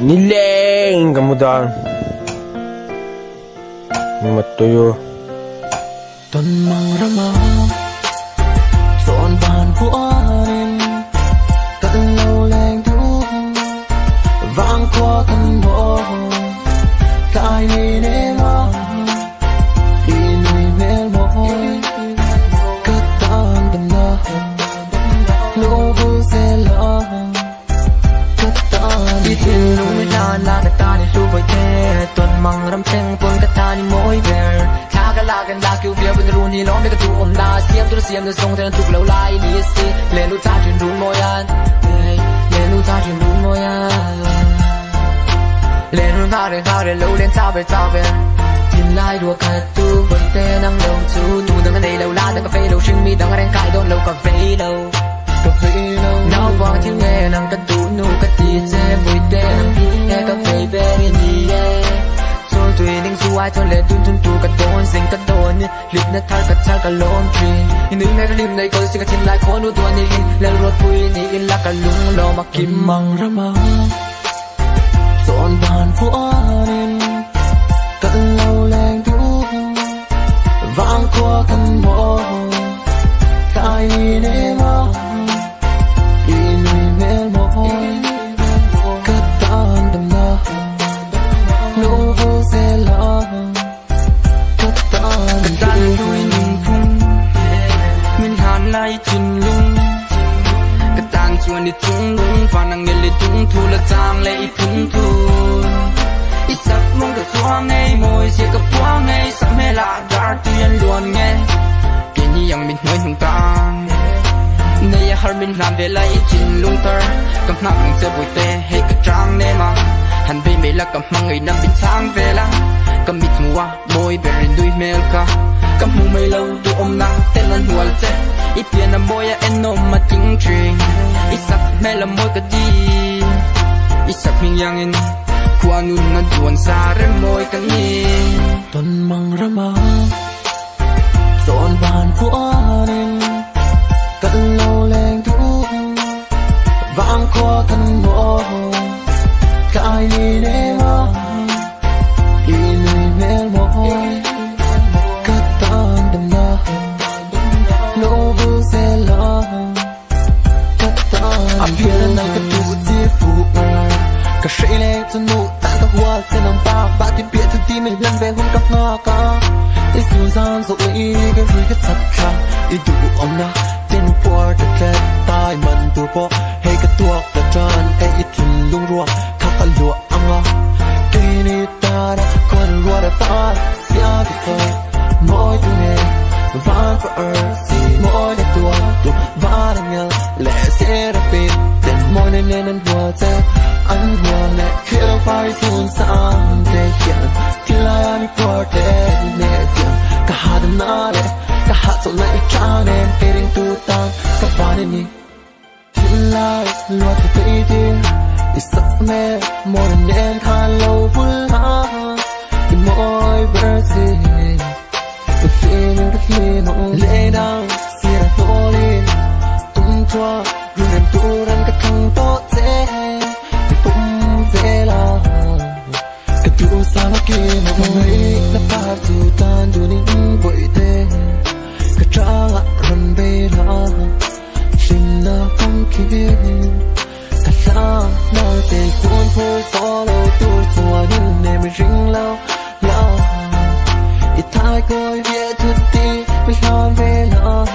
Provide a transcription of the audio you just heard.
Nileng kemudian matuyo tuần mang rama trọn bàn của anh cận lâu leng thu vang qua căn bộ cái này nè mà đi nuôi mẹ môi cất tan đầm na lũ vui xe lỡ cất tan đi theo lũ na la cất tan đi lũ với thế tuần mang râm sen tuần cất tan đi mỗi về laกันlaคิวเบียร์เป็นรูนี่ล้อมไปกับตัวอมดาเสียมตัวเสียมตัวทรงเธอถูกเหลาลายนี่สิเล่นลูกตาจนรู้มอยันเล่นลูกตาจนรู้มอยันเล่นลูกตาเดินเข้าเดินลู่เล่นจ้าไปจ้าไปทิมไล่ดัวขัดตู้บนเต้นั่งลงจูดูตั้งกันในเหลาลาตั้งกาแฟเหลาชิงมีตั้งกระแรงกายโดนเหลากาแฟเหลน้องบอกที่เงยนั่งกันตูนูกันตีเจ็บบุยเต้นั่งพี่แค่กาแฟเบรี่นี่ตัวเองสู้ไอ้ทนเล่นตุนตัวกระโดนสิ่งกระโดนลิบนัดทัลกับทัลกับล้มพีอีนึงในกระดิ่งในก็สิ่งกระทิ้งหลายคนดูตัวนี้แล้วรถปุยนี่อินลักกันลุงรอมากินมังระมังโซนบานผู้อ่านกันเล่าแรงดูวางคว้ากันหมดตายในมังอีนุยเมลมอยกัดตานดำนาlại chinh lung cái tang chuan đi tung lung và nàng nghe lời tung thu là tang lấy phun thu ít sắc mong được xóa ngay môi chỉ gặp quá ngay sắp mê lạ đã tuyên luôn nghe kể như yang mình nói hùng tang này ya har mình làm về lại chinh lung tơ cầm nặng chơi bụi tê hay cái trang nè mà hắn về mê là cầm mang người nằm bên sang về là cầm mít mua môi về riêng đuôi mê cả cầm hùng mây lâu tu ôm nắng tên lần hual tê ít tiền là môi em nôm mà tiếng truyền ít sắc mẹ là môi cái gì ít sắc mình yang in qua nun nó buồn xa rem môi cái gì tuần mang rama trọn bàn của anh cận lâu leng thu vang qua căn bộ cái gì để mà đi nuôi mẹ môi cất tan đầm na lỗ vui xe lỡ cất tan anh biết này cái tu chỉ phụ cả sợi lệ cho nụ tan các hoa trên nòng ba thì biết thứ tim mình lần về hôm các ngõ cả để dù gian rồi cái vui cái thật cha đi đủ ông na tên qua được cái tai mình tu po hay cái tuột là tròn hay ít chừng lung ruộng khắp cả lụa ăn ngon cái này ta đã còn ruộng đã ta xia thì thôi mỗi thứ này van for earth mỗi để tua van anh lẽ sẽ ra phim đến mỗi nên anh hùa thế anh hùa lẽ kia phải xuống sang để hiện thì lại anh có thể nè chẳng cả hai đứa nó đấy cả hai số lại cha nên cái đình tu tăng cả van anh thì lại luôn thì thấy đi để sắc mê mỗi nên than lâu vui ha thì mỗi verse feeling the feeling lay down see the falling tung cho rồi em tu ran cái thằng tốt thế thì cũng dễ là cái tu sao nó kia nó ấy nó bao tu tan tu nín vội thế cái trăng rầm bê la xin là không kia cái sao nó sẽ cuốn thôi gió lâu tu cho đến ngày mình rinh lâu lâu ít thay coi biết thật đi mình làm về nào